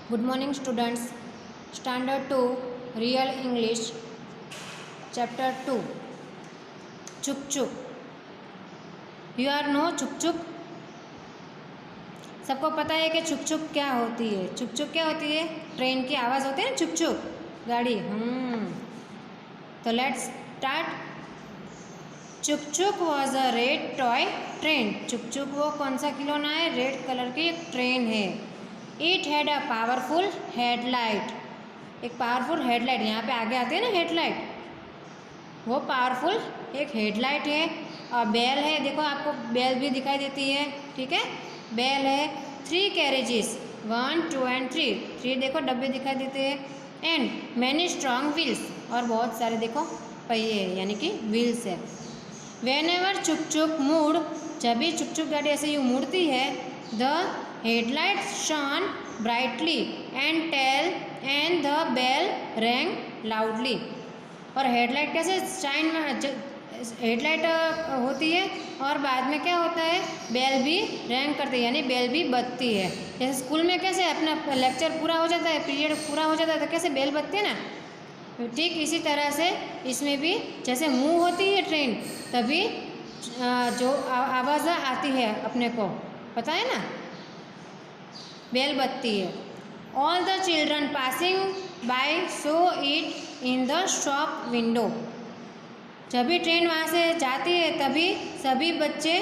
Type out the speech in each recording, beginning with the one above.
Good morning, students. Standard 2, Real English, Chapter 2. Chuk Chuk. You are know Chuk Chuk? सबको पता है कि चुक चुक क्या होती है। चुक चुक क्या होती है? ट्रेन की आवाज़ होती है ना, चुक चुक गाड़ी। तो लेट्स स्टार्ट। चुक चुक was a red toy train. चुक चुक वो कौन सा खिलौना है? रेड कलर की एक ट्रेन है। It had a powerful headlight. एक पावरफुल हेडलाइट, यहाँ पे आगे आती है ना हेडलाइट, वो पावरफुल एक हेडलाइट है। और बेल है, देखो आपको बेल भी दिखाई देती है, ठीक है। बेल है। 3 कैरेजेस, 1, 2 एंड 3 देखो डब्बे दिखाई देते हैं। एंड मैनी स्ट्रॉन्ग व्हील्स, और बहुत सारे देखो पहिए यानी कि व्हील्स है। वेन एवर चुक चुक मूड, जब भी चुक चुक गाड़ी ऐसे यूँ मुड़ती है, the headlight shone brightly and tail and the bell rang loudly. और हेडलाइट कैसे शाइन हेडलाइट होती है और बाद में क्या होता है, बेल भी रैंग करती है यानी बेल भी बजती है। जैसे स्कूल में कैसे अपना लेक्चर पूरा हो जाता है, पीरियड पूरा हो जाता है, तो कैसे बेल बजती है ना, ठीक इसी तरह से इसमें भी जैसे मूव होती है ट्रेन तभी जो आवाज़ आती है अपने को पता है ना, बेल बजती है। All the children passing by so it in the shop window. जब भी ट्रेन वहाँ से जाती है तभी सभी बच्चे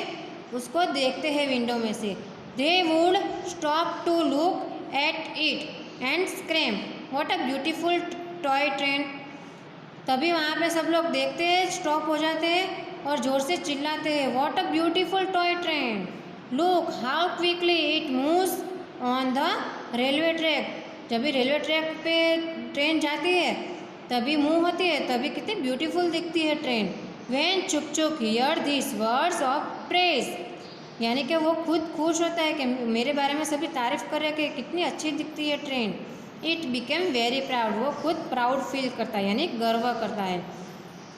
उसको देखते हैं विंडो में से। They would stop to look at it and scream what a beautiful toy train. तभी वहाँ पे सब लोग देखते हैं, स्टॉप हो जाते हैं और ज़ोर से चिल्लाते हैं, what a beautiful toy train, look how quickly it moves on the railway track. जब भी रेलवे ट्रैक पे ट्रेन जाती है तभी मूव होती है, तभी कितनी ब्यूटीफुल दिखती है ट्रेन। व्हेन चुक चुक here this words of praise, यानी कि वो खुद खुश होता है कि मेरे बारे में सभी तारीफ कर रहे हैं कि कितनी अच्छी दिखती है train. It became very proud, वो खुद प्राउड फील करता है यानी गर्व करता है।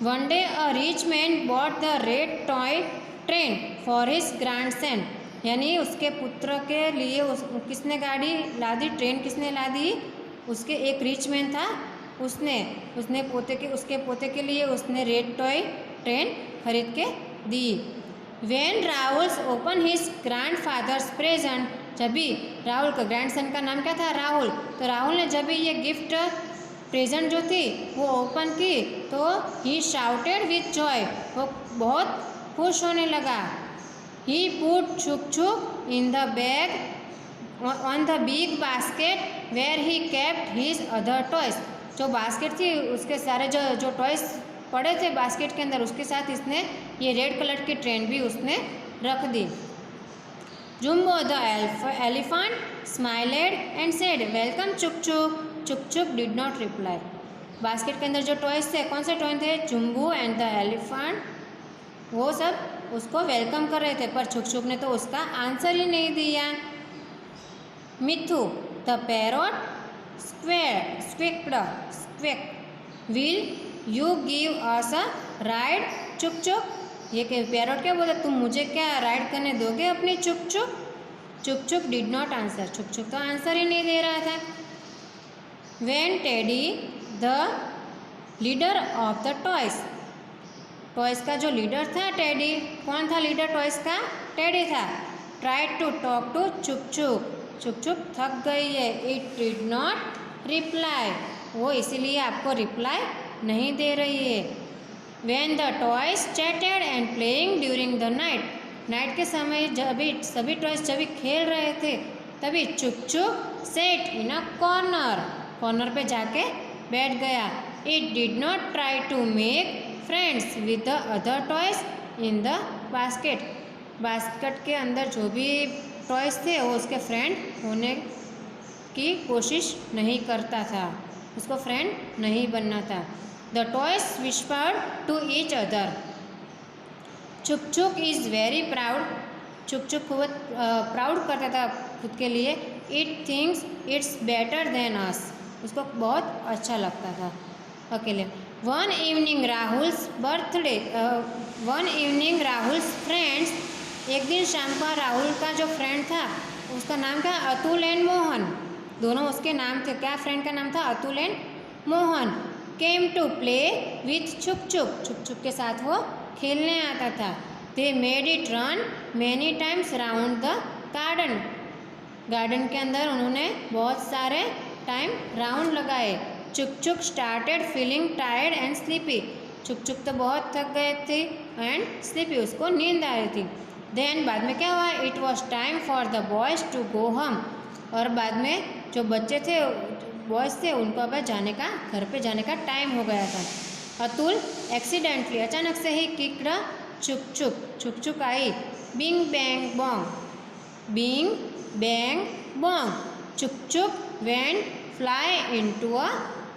One day a rich man bought the red toy train for his grandson, यानी उसके पुत्र के लिए किसने गाड़ी ला दी, ट्रेन किसने ला दी, उसके एक रिच मैन था, उसने उसके पोते के लिए उसने रेड टॉय ट्रेन खरीद के दी। When Rahul's open his grandfather's present, जब भी राहुल का ग्रैंडसन का नाम क्या था, राहुल, तो राहुल ने जब भी ये गिफ्ट प्रेजेंट जो थी वो ओपन की तो ही शाउटेड विथ जॉय, वो बहुत खुश होने लगा। ही put Chhuk Chhuk in the bag on the big basket where he kept his other toys. जो बास्केट थी उसके सारे जो टॉयज पड़े थे बास्केट के अंदर, उसके साथ इसने ये रेड कलर की ट्रेन भी उसने रख दी। Jumbo the elephant smiled and said welcome Chuk Chuk. Chuk चुक डिड नॉट रिप्लाई। बास्केट के अंदर जो टॉयज थे, कौन से टॉय थे, जुम्बो एंड द एलिफेंट, वो सब उसको वेलकम कर रहे थे, पर चुक चुक ने तो उसका आंसर ही नहीं दिया। Mithu the parrot squeaked, will you give us a ride Chuk Chuk. ये पैरट क्या बोला, तुम मुझे क्या राइड करने दोगे अपनी चुक चुक। चुक चुक डिड नॉट आंसर, चुक चुक तो आंसर ही नहीं दे रहा था। When teddy the leader of the toys, toys का जो लीडर था टेडी, कौन था लीडर टॉयज का, टेडी था, ट्राइड टू टॉक टू चुक चुक, चुक चुक थक गई है, इट डिड नॉट रिप्लाई, वो इसीलिए आपको रिप्लाई नहीं दे रही है। When the toys chatted and playing during the night, night के समय जब सभी टॉयज जब खेल रहे थे तभी Chuk Chuk sat in a corner, corner पे जाके बैठ गया। It did not try to make friends with the other toys in the basket, basket के अंदर जो भी टॉयज थे वो उसके फ्रेंड होने की कोशिश नहीं करता था, उसको फ्रेंड नहीं बनना था। The toys whispered to each other, Chuk Chuk is very proud, चुक चुक बहुत प्राउड करता था खुद के लिए। It thinks it's better than us, उसको बहुत अच्छा लगता था अकेले। One evening Rahul's birthday, one evening Rahul's friends, एक दिन शाम का राहुल का जो फ्रेंड था उसका नाम था अतुल एंड मोहन, दोनों उसके नाम थे। क्या फ्रेंड का नाम था? Atul and Mohan. Came to play with Chhuk Chhuk, Chhuk छुक के साथ वो खेलने आता था। They made it run many times round the garden, garden के अंदर उन्होंने बहुत सारे टाइम राउंड लगाए। चुक चुक started feeling tired and sleepy, चुक चुक तो बहुत थक गए थे एंड स्लीपी, उसको नींद आ रही थी। देन बाद में क्या हुआ? It was time for the boys to go home, और बाद में जो बच्चे थे, बॉयज़ थे, उनको अब जाने का, घर पे जाने का टाइम हो गया था। अतुल एक्सीडेंटली, अचानक से ही किक्ड चुक चुक, चुक चुक आई। Bing bang bong, bing bang bong, Chuk Chuk went fly into a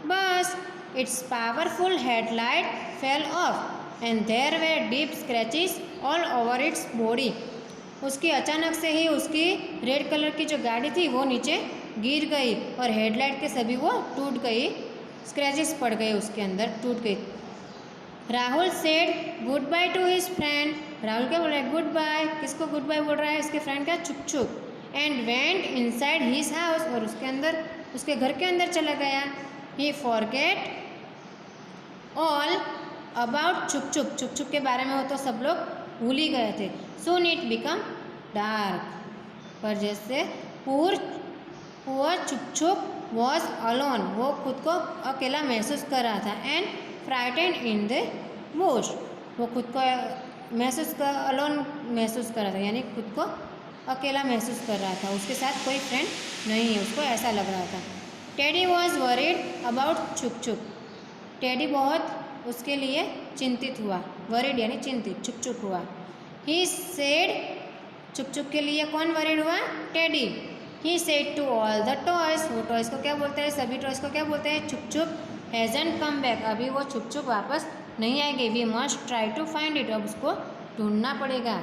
bus, its powerful headlight fell off and there were deep scratches all over its body. उसकी अचानक से ही उसकी रेड कलर की जो गाड़ी थी वो नीचे गिर गई और हेडलाइट के सभी वो टूट गई, स्क्रैचेस पड़ गए उसके अंदर, टूट गई। Rahul said good bye to his friend, Rahul क्या बोल रहा है? Good bye. किसको गुड बाय बोल रहा है? इसके फ्रेंड का, Chuk Chuk. And went inside his house, और उसके अंदर, उसके घर के अंदर चला गया। ही forget all about Chuk Chuk, Chuk चुक के बारे में वो तो सब लोग भूल ही गए थे। सून इट बिकम डार्क, पर जैसे पूर चुक चुक वॉज अलोन, वो खुद को अकेला महसूस कर रहा था। And frightened in the Bush, वो खुद को अलोन महसूस कर रहा था, यानी खुद को अकेला महसूस कर रहा था, उसके साथ कोई फ्रेंड नहीं है, उसको ऐसा लग रहा था। Teddy was worried about Chuk चुक, टेडी बहुत उसके लिए चिंतित हुआ, वरीड यानी चिंतित, चुक चुक हुआ। ही सेड, चुक चुक के लिए कौन वरीड हुआ? Teddy. He said to all the toys, वो टॉयज को क्या बोलते हैं? सभी टॉयज को क्या बोलते हैं? चुक चुक हैजंट कम बैक, अभी वो चुक चुक वापस नहीं आएगी। We must try to find it, अब उसको ढूंढना पड़ेगा।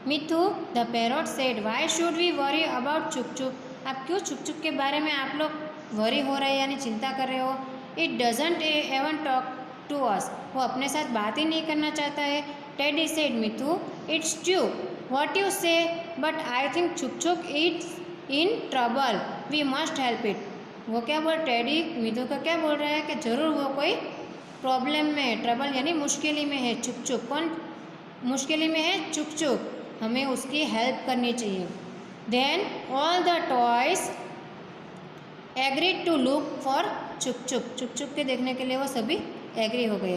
Mithu the parrot said why should we worry about Chuk Chuk, आप क्यों चुक चुक के बारे में आप लोग वरी हो रहे हैं, यानी चिंता कर रहे हो? It doesn't even talk to us, वो अपने साथ बात ही नहीं करना चाहता है। Teddy said Mithu it's true what you say, but I think Chuk Chuk it's in trouble, we must help it. वो क्या बोल, टेडी मिथु का क्या बोल रहा है कि ज़रूर वो कोई प्रॉब्लम में है, ट्रबल यानी मुश्किली में है। चुक चुक कौन मुश्किली में है? चुक चुक, हमें उसकी हेल्प करनी चाहिए। Then all the toys agreed to look for Chuk Chuk, Chuk चुक के देखने के लिए वो सभी एग्री हो गए।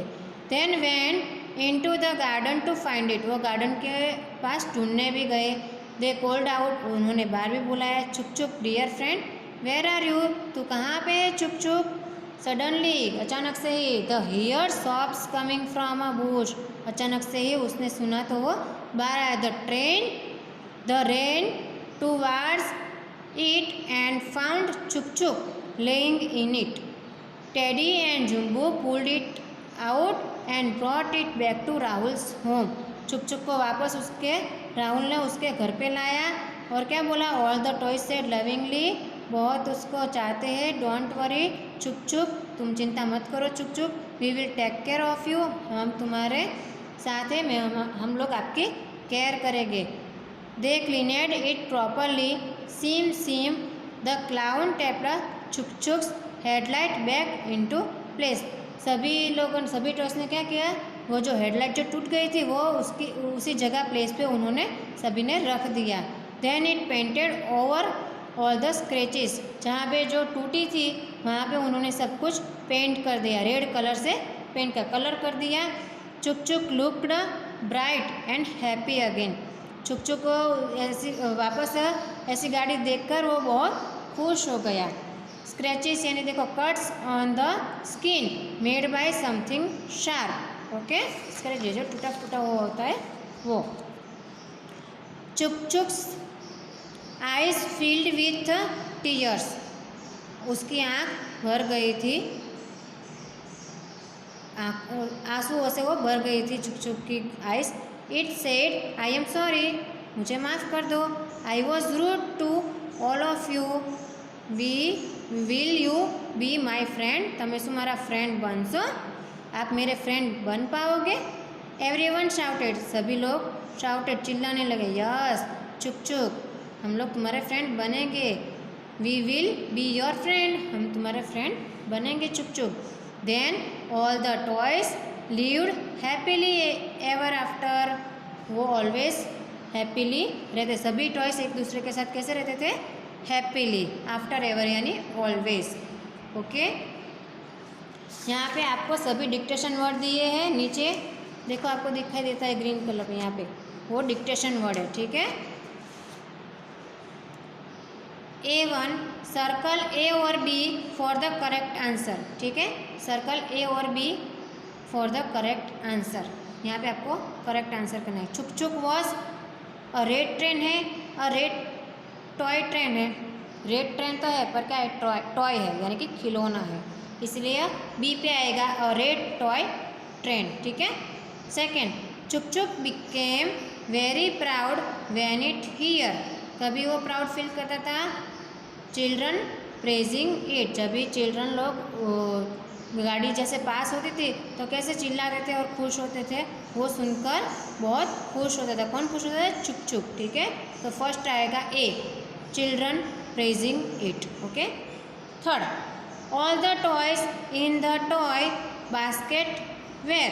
Then went into the garden to find it, वो गार्डन के पास ढूंढने भी गए। दे कॉल्ड आउट, उन्होंने बाहर भी बुलाया, Chuk Chuk dear friend where are you, तू कहाँ पे है चुक चुक? सडनली, अचानक से ही, they heard sounds coming from a bush, अचानक से ही उसने सुना तो वो बाहर आया। They ran towards it and found Chuk Chuk lying in it. Teddy and Jumbo pulled it out and brought it back to Rahul's home, Chuk Chuk को वापस उसके राहुल ने उसके घर पे लाया और क्या बोला? All the toys said lovingly, बहुत उसको चाहते हैं। डोंट वरी चुक चुक, तुम चिंता मत करो Chuk Chuk, we will take care of you, हम तुम्हारे साथ हैं, हम लोग आपकी केयर करेंगे। They cleaned it properly, Seem the clown taped Chuk Chuk's headlight back into place, सभी लोगों, सभी टॉयज ने क्या किया? वो जो हेडलाइट जो टूट गई थी वो उसकी उसी जगह प्लेस पे उन्होंने सभी ने रख दिया। Then it painted over all the scratches, जहाँ पे जो टूटी थी वहाँ पे उन्होंने सब कुछ पेंट कर दिया, रेड कलर से पेंट का कलर कर दिया। चुक चुक looked bright and happy again, चुक चुक को ऐसी वापस ऐसी गाड़ी देखकर वो बहुत खुश हो गया। स्क्रैचेस यानी देखो cuts on the skin made by something sharp, okay, scratch जो टूटा फूटा हुआ होता है वो। चुक चुक्स आइज फील्ड विथ टीयर्स, उसकी आँख भर गई थी, आंसुओं से वो भर गई थी चुक चुक की eyes. It said I am sorry, मुझे माफ़ कर दो। I was rude to all of you, will you be my friend, તમે શું મારા फ्रेंड બનશો? आप मेरे फ्रेंड बन पाओगे? एवरीवन शाउटेड, सभी लोग शाउटेड चिल्लाने लगे। यस चुक चुक, हम लोग तुम्हारे फ्रेंड बनेंगे। We will be your friend, हम तुम्हारे फ्रेंड बनेंगे चुप चुप। Then all the toys lived happily ever after, वो ऑलवेज हैप्पीली रहते, सभी टॉयज एक दूसरे के साथ कैसे रहते थे, हैप्पीली, आफ्टर एवर यानी ऑलवेज। ओके, यहाँ पे आपको सभी डिक्टेशन वर्ड दिए हैं, नीचे देखो आपको दिखाई देता है ग्रीन कलर में, यहाँ पे वो डिक्टेशन वर्ड है, ठीक है। A1 सर्कल ए और B for the correct answer, ठीक है, सर्कल ए और B for the correct answer, यहाँ पे आपको करेक्ट आंसर करना है। छुक छुक वॉज अ रेड ट्रेन है, अ रेड टॉय ट्रेन है, रेड ट्रेन तो है पर क्या है, टॉय है यानी कि खिलौना है, इसलिए बी पे आएगा अ रेड टॉय ट्रेन, ठीक है। सेकेंड, चुक चुक became very proud when it here, कभी वो प्राउड फील करता था, चिल्ड्रन प्रेजिंग इट, जब भी चिल्ड्रन लोग गाड़ी जैसे पास होती थी तो कैसे चिल्लाते थे और खुश होते थे, वो सुनकर बहुत खुश होता था। कौन खुश होता था, चुप चुप, ठीक है। तो फर्स्ट आएगा A, children praising it, okay. Third, all the toys in the toy basket were,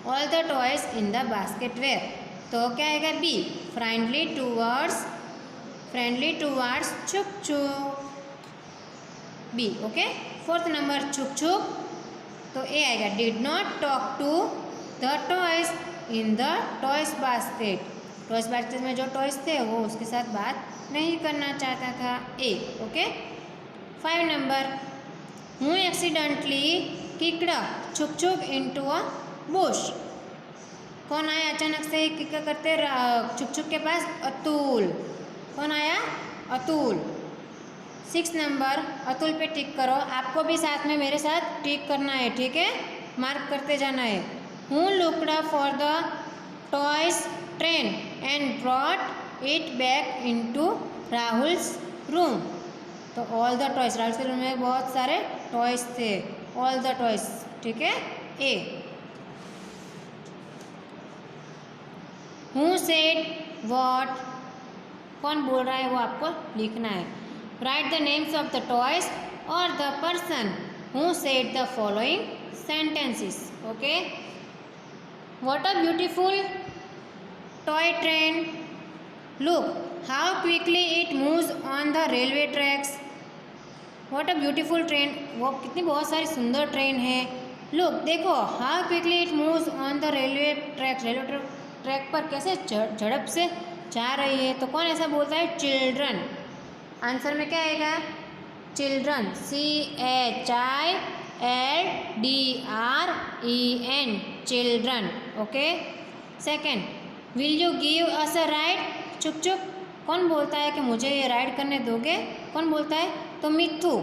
all the toys in the basket were, तो क्या आएगा बी, फ्रेंडली टूवर्ड्स छुक छुक, बी, ओके। फोर्थ नंबर छुक छुक, तो ए आएगा, did not talk to the toys in the toys basket, toys basket में जो टॉयज थे वो उसके साथ बात नहीं करना चाहता था, ए, ओके। 5 नंबर, हूँ एक्सीडेंटली किक्ड छुक छुक इनटू अ बुश, कौन आया अचानक से किक करते छुक छुक के पास, अतुल, कौन आया, अतुल। 6 नंबर, अतुल पे टिक करो, आपको भी साथ में मेरे साथ टिक करना है, ठीक है, मार्क करते जाना है। हूँ looked for the toys train and brought it back into Rahul's room, तो ऑल द टॉयज, राहुल के रूम में बहुत सारे टॉयज थे, ऑल द टॉयज, ठीक है, ए। हु सेड व्हाट, कौन बोल रहा है वो आपको लिखना है। Write the names of the toys और the person who said the following sentences, okay. What a beautiful toy train, look how quickly it moves on the railway tracks, what a beautiful train, वो कितनी बहुत सारी सुंदर train है, look देखो, how quickly it moves on the railway tracks, railway track पर कैसे झड़प से जा रही है, तो कौन ऐसा बोलता है, चिल्ड्रन, आंसर में क्या आएगा, children, CHILDREN, children, okay. Second, will you give us a ride, चुप चुप, कौन बोलता है कि मुझे ये राइड करने दोगे, कौन बोलता है, तो मिथु,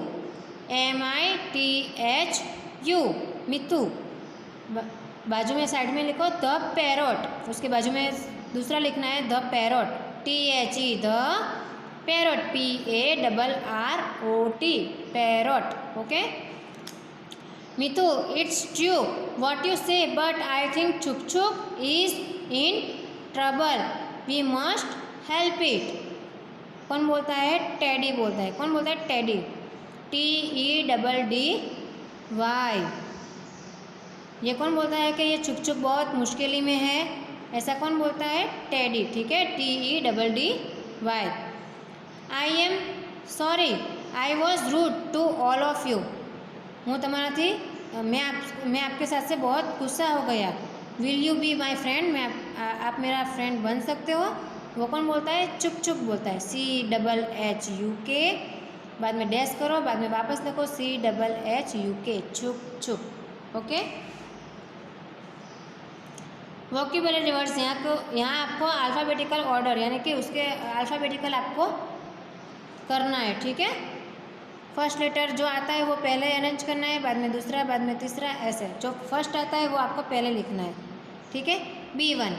MITHU, मिथु। बाजू में साइड में लिखो द पैरोट, उसके बाजू में दूसरा लिखना है the parrot, THE, the parrot, PARROT, parrot, okay. Mithu, it's true what you say, but I think Chuk Chuk is in trouble, we must help it, कौन बोलता है, टेडी बोलता है, कौन बोलता है, टेडी, TEDDY, ये कौन बोलता है कि ये छुक छुक बहुत मुश्किल में है, ऐसा कौन बोलता है, टेडी, ठीक है, TEDDY। I am sorry I was rude to all of you, हूँ તમારાથી मैं आपके साथ से बहुत गुस्सा हो गया, will you be my friend, आप मेरा फ्रेंड बन सकते हो, वो कौन बोलता है, चुप चुप बोलता है, CHHUK, बाद में डैश करो, बाद में वापस लिखो CHHUK, चुप चुप, ओके। वोकेबुलरी वर्ड्स, यहाँ आपको अल्फ़ाबेटिकल ऑर्डर यानी कि उसके अल्फ़ाबेटिकल आपको करना है, ठीक है। फर्स्ट लेटर जो आता है वो पहले अरेंज करना है, बाद में दूसरा, बाद में तीसरा, ऐसे जो फर्स्ट आता है वो आपको पहले लिखना है, ठीक है। B1,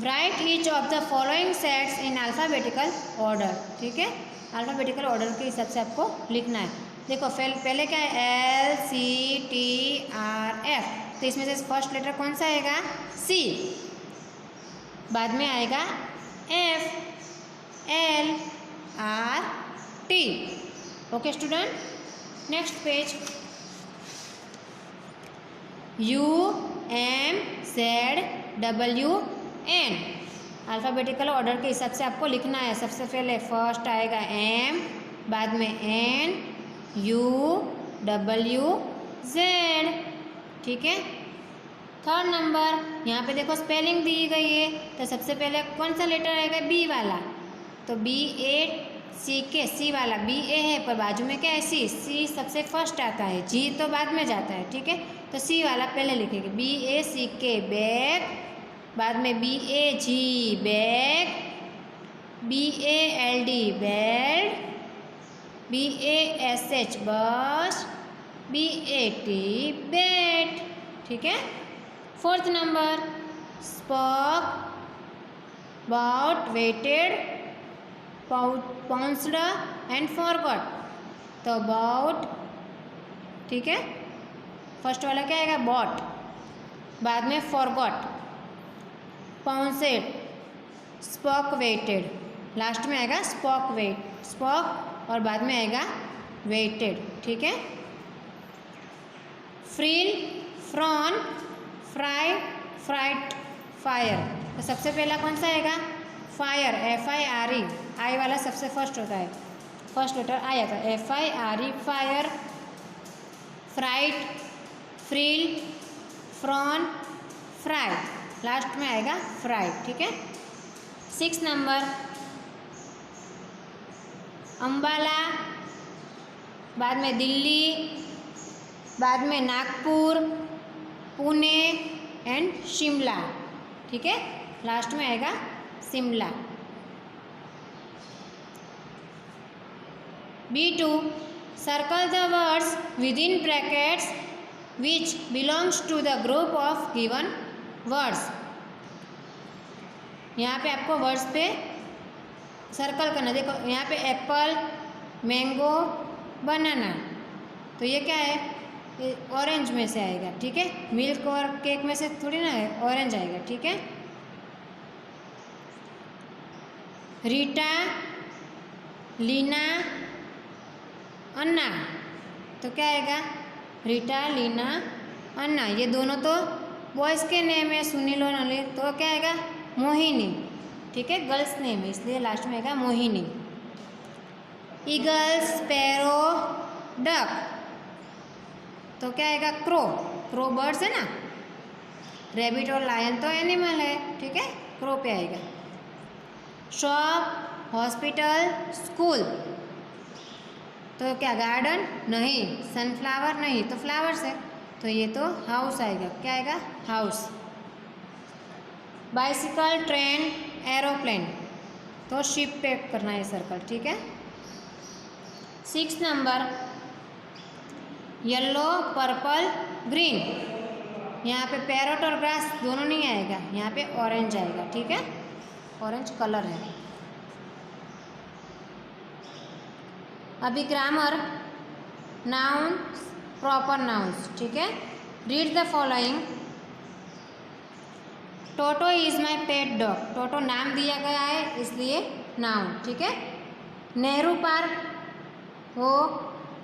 right each of the following sets in alphabetical order, ठीक है, अल्फ़ाबेटिकल ऑर्डर के हिसाब से आपको लिखना है। देखो पहले क्या है, LCTRF, तो इसमें से फर्स्ट लेटर कौन सा आएगा, C, बाद में आएगा F, L, okay student, next page. UMZWN alphabetical order के हिसाब से आपको लिखना है। सबसे पहले फर्स्ट आएगा M, बाद में N, UWZ, ठीक है। थर्ड नंबर, यहाँ पे देखो स्पेलिंग दी गई है, तो सबसे पहले कौन सा लेटर आएगा? B वाला, तो BACK, C वाला BA है, पर बाजू में क्या है? C सबसे फर्स्ट आता है, G तो बाद में जाता है, ठीक है। तो C वाला पहले लिखेंगे, BACK बैग, बाद में BAG bag, BALD belt, BASH bash, BAT bat, ठीक है। Fourth number, spoke, bout, waited, pounced and forgot, तो बाउट, ठीक है। फर्स्ट वाला क्या आएगा? बॉट, बाद में forgot, pounced, spoke, waited, last में आएगा स्पॉक और बाद में आएगा वेटेड, ठीक है। Frill, frown, fry, fright, fire, तो सबसे पहला कौन सा आएगा? फायर, FIRE, आई वाला सबसे फर्स्ट होता है, फर्स्ट लेटर आई आता है, FIRE fire, fright, frill, frown, fry, last में आएगा फ्राइड, ठीक है। 6 नंबर, अम्बाला, बाद में दिल्ली, बाद में नागपुर, पुणे एंड शिमला, ठीक है, लास्ट में आएगा Shimla. B2, circle the words within brackets which belongs to the group of given words. यहाँ पे आपको वर्ड्स पे सर्कल करना। देखो यहाँ पे एप्पल, मैंगो, बनाना, तो ये क्या है? ये ऑरेंज में से आएगा, ठीक है। मिल्क और केक में से थोड़ी ना है, ऑरेंज आएगा, ठीक है। रीटा, लीना, अन्ना, तो क्या आएगा? रीटा, लीना, अन्ना, ये दोनों तो बॉयज़ के नेम है, सुनील और अनिल, तो क्या आएगा? मोहिनी, ठीक है, गर्ल्स नेम है, इसलिए लास्ट में आएगा मोहिनी। ईगल, स्पैरो, डक, तो क्या आएगा? क्रो बर्ड्स है ना, रैबिट और लायन तो एनिमल है, ठीक है, क्रो पे आएगा। शॉप, हॉस्पिटल, स्कूल, तो क्या? गार्डन नहीं, सनफ्लावर नहीं, तो फ्लावर्स है, तो ये तो हाउस आएगा, क्या आएगा? हाउस। बाइसिकल, ट्रेन, एरोप्लेन, तो शिप पे करना है सर्कल, ठीक है। 6 नंबर, येलो, पर्पल, ग्रीन, यहाँ पे पैरट और ग्रास दोनों नहीं आएगा, यहाँ पे ऑरेंज आएगा, ठीक है, ऑरेंज कलर है। अभी ग्रामर, नाउन, प्रॉपर नाउन्स, ठीक है। Read the following. Toto is my pet dog, Toto नाम दिया गया है इसलिए नाउन, ठीक है। नेहरू पार्क, वो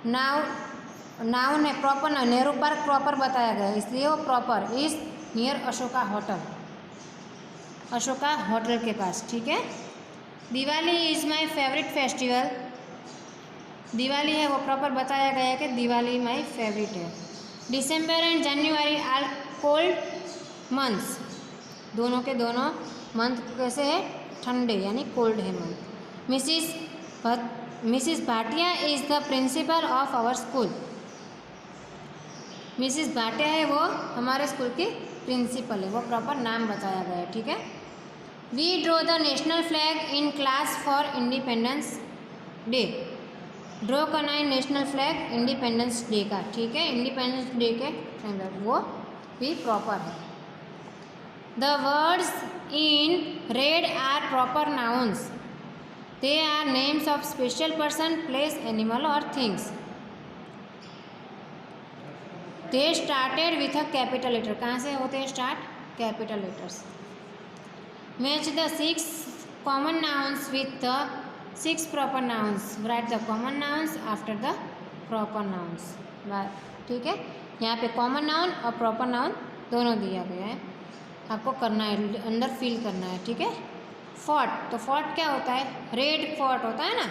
नाउन है, proper noun, Nehru park proper बताया गया है इसलिए वो proper. Is near Ashoka hotel, Ashoka hotel के पास, ठीक है। Diwali is my favourite festival, Diwali है वो प्रॉपर बताया गया है कि दिवाली माई फेवरेट है। December and January are cold months, दोनों के दोनों मंथ कैसे है? ठंडे, यानी कोल्ड है month. Mrs Bhatia is the principal of our school, Mrs Bhatia है वो हमारे स्कूल की प्रिंसिपल है, वो प्रॉपर नाम बताया गया है, ठीक है। We draw the national flag in class for independence day, draw करना है नेशनल फ्लैग इंडिपेंडेंस डे का, ठीक है, इंडिपेंडेंस डे के वो भी प्रॉपर है। The words in red are proper nouns, they are names of special person, place, animal और things. They started with a capital letter, कहाँ से होते हैं start? Capital letters. Match the 6 common nouns with the 6 proper nouns. Write the common nouns after the proper nouns. ठीक है, यहाँ पे common noun और प्रॉपर नाउन दोनों दिया गया है, आपको करना है, अंदर फिल करना है। ठीक है, फॉट, तो फॉट क्या होता है? रेड फॉट होता है ना।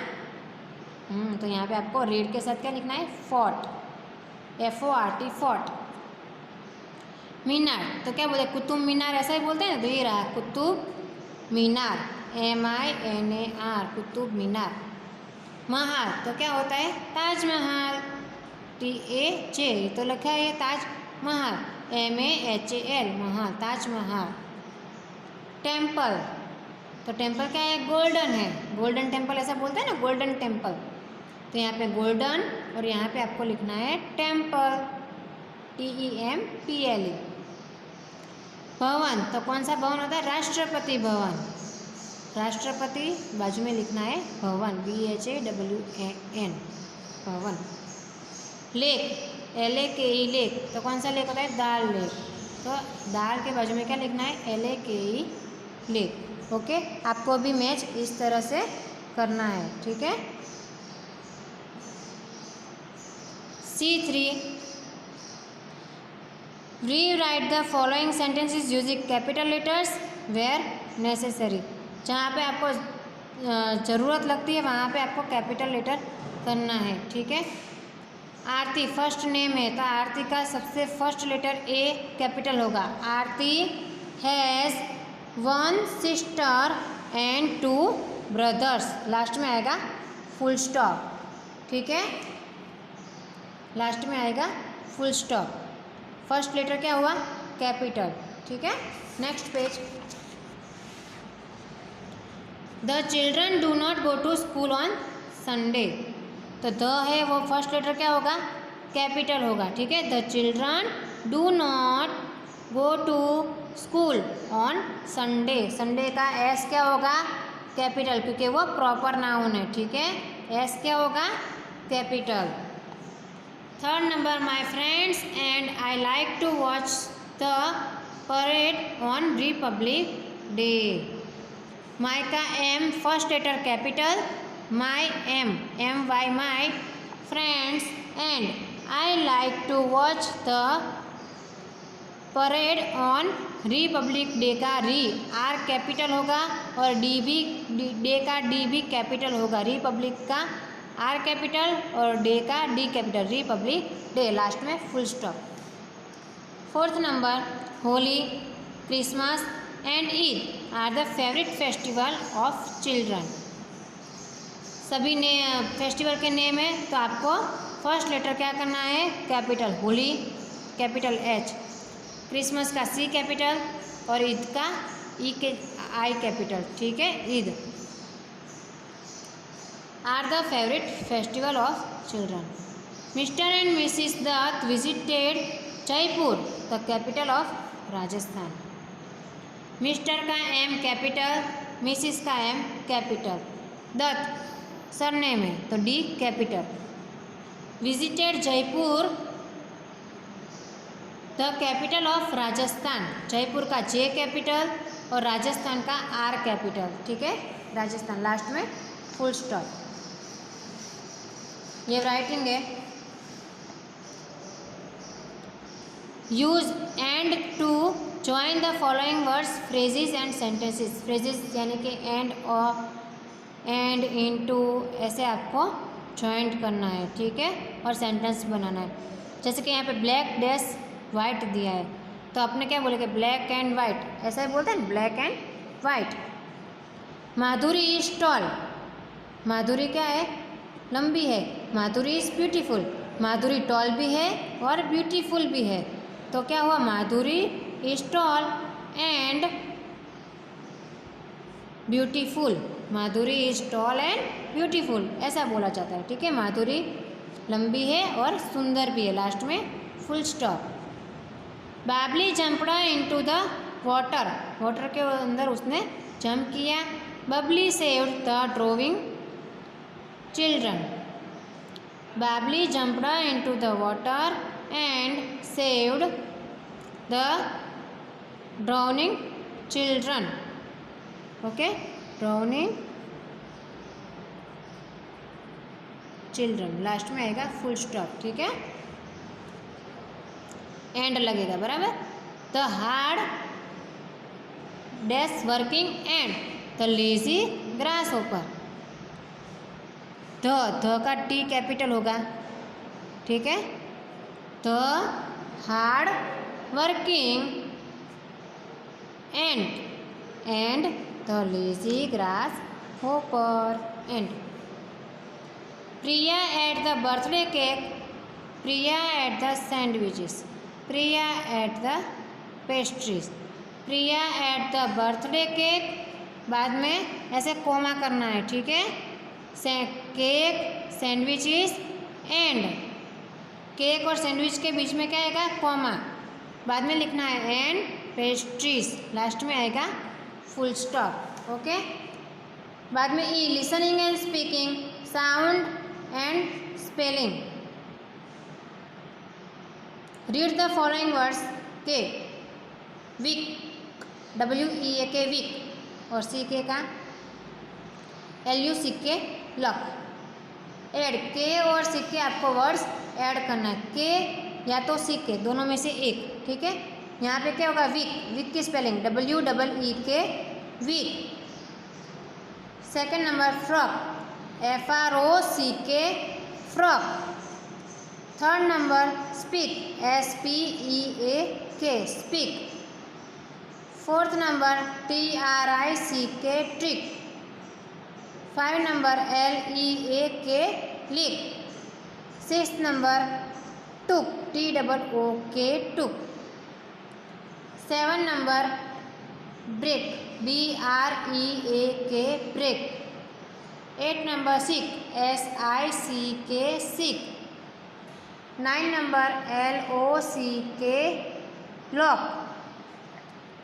तो यहाँ पे आपको रेड के साथ क्या लिखना है? Fought, FORT, fought. मीनार, तो क्या बोलते हैं? कुतुब मीनार, ऐसा ही बोलते हैं ना। तो ये रहा कुतुब मीनार, MINAR, कुतुब मीनार। महल, तो क्या होता है? ताजमहल, TAJ, तो लिखा है ये ताज महल, MAHAL, महल, ताजमहल। टेम्पल, तो टेम्पल क्या है? गोल्डन है, गोल्डन टेम्पल ऐसा बोलते हैं ना, गोल्डन टेम्पल। तो यहाँ पे गोल्डन और यहाँ पे आपको लिखना है टेम्पल, TEMPLE। भवन, तो कौन सा भवन होता है? राष्ट्रपति भवन, राष्ट्रपति बाजू में लिखना है भवन, BHAWAN, भवन। लेक, LAKE, लेक, तो कौन सा लेक होता है? दाल लेक, तो दाल के बाजू में क्या लिखना है? LAKE, lake. ओके, आपको भी मैच इस तरह से करना है। ठीक है, C3, rewrite the following sentences using capital letters where necessary. जहाँ पे आपको ज़रूरत लगती है वहाँ पे आपको कैपिटल लेटर करना है। ठीक है, आरती फर्स्ट नेम है, तो आरती का सबसे फर्स्ट लेटर A कैपिटल होगा। Aarti has 1 sister and 2 brothers, last में आएगा फुल स्टॉप। ठीक है, लास्ट में आएगा फुल स्टॉप, फर्स्ट लेटर क्या हुआ? कैपिटल। ठीक है, next page. The children do not go to school on Sunday, तो द है वो फर्स्ट लेटर क्या होगा? कैपिटल होगा। ठीक है, the children do not go to school on Sunday, Sunday का S क्या होगा? कैपिटल, क्योंकि वो प्रॉपर नाउन है। ठीक है, S क्या होगा? Capital. Third number, my friends and I like to watch the parade on Republic Day. My का M first letter capital, my MY, my friends and I like to watch the parade on Republic Day का री R capital होगा और Day का D भी capital होगा। Republic का R capital और डे का D capital, Republic Day, last में full stop. Fourth number, Holi, Christmas and Eid are the favourite festival of children. सभी ने फेस्टिवल के नेम है, तो आपको फर्स्ट लेटर क्या करना है? Capital, Holi capital H, Christmas का C कैपिटल और ईद का I कैपिटल। ठीक है, Eid are the favourite festival of children. Mr and Mrs Datt visited Jaipur, the capital of Rajasthan. Mr का M कैपिटल, मिसिस का M कैपिटल, दत्त सरनेम है तो D capital. Visited Jaipur, the capital of Rajasthan, Jaipur का J कैपिटल और राजस्थान का R कैपिटल। ठीक है, राजस्थान, लास्ट में फुल स्टॉप। ये राइटिंग है। Use and to join the following words, phrases and sentences. Phrases यानी कि एंड और एंड, इनटू, ऐसे आपको ज्वाइंट करना है। ठीक है, और सेंटेंस बनाना है। जैसे कि यहाँ पे ब्लैक डैश वाइट दिया है, तो आपने क्या बोलेंगे? ब्लैक एंड वाइट, ऐसा ही बोलते हैं, black and white. Madhuri is tall, Madhuri क्या है? लंबी है। Madhuri is beautiful, Madhuri tall भी है और ब्यूटीफुल भी है, तो क्या हुआ? Madhuri is tall and beautiful, Madhuri is tall and beautiful, ऐसा बोला जाता है। ठीक है, माधुरी लंबी है और सुंदर भी है, लास्ट में full stop. Babli jumped into the water, water के अंदर उसने जंप किया। Babli saved the drowning children, Babli jumped into the water and saved the drowning children. Okay, drowning children, last में आएगा फुल स्टॉप, ठीक है, एंड लगेगा, बराबर। The hard dash working and the lazy grasshopper. The का T capital होगा, ठीक है, the hard working and the lazy grasshopper and. Priya at the birthday cake, Priya at the sandwiches, Priya at the pastries, Priya at the birthday cake, बाद में ऐसे coma करना है, ठीक है, केक सैंडविचेस एंड, केक और sandwich के बीच में क्या आएगा, कॉमा, बाद में लिखना है एंड पेस्ट्रीज, लास्ट में आएगा फुल स्टॉप, ओके। बाद में E listening and speaking, sound and spelling. Read the following words K, weak, WEAK weak, और CK का LUCK लक। ऐड, के और CK आपको वर्ड्स ऐड करना है, के या तो CK, दोनों में से एक, ठीक है। यहाँ पे क्या होगा, वीक, वीक की spelling WEEK week. Second number frock, FROCK frock. Third number speak, SPEAK speak. Fourth number TRICK trick. 5 number LEAK leak. 6 number took, TOOK took. 7 number break, BREAK break. 8 number sick, SICK sick. 9 number LOCK lock.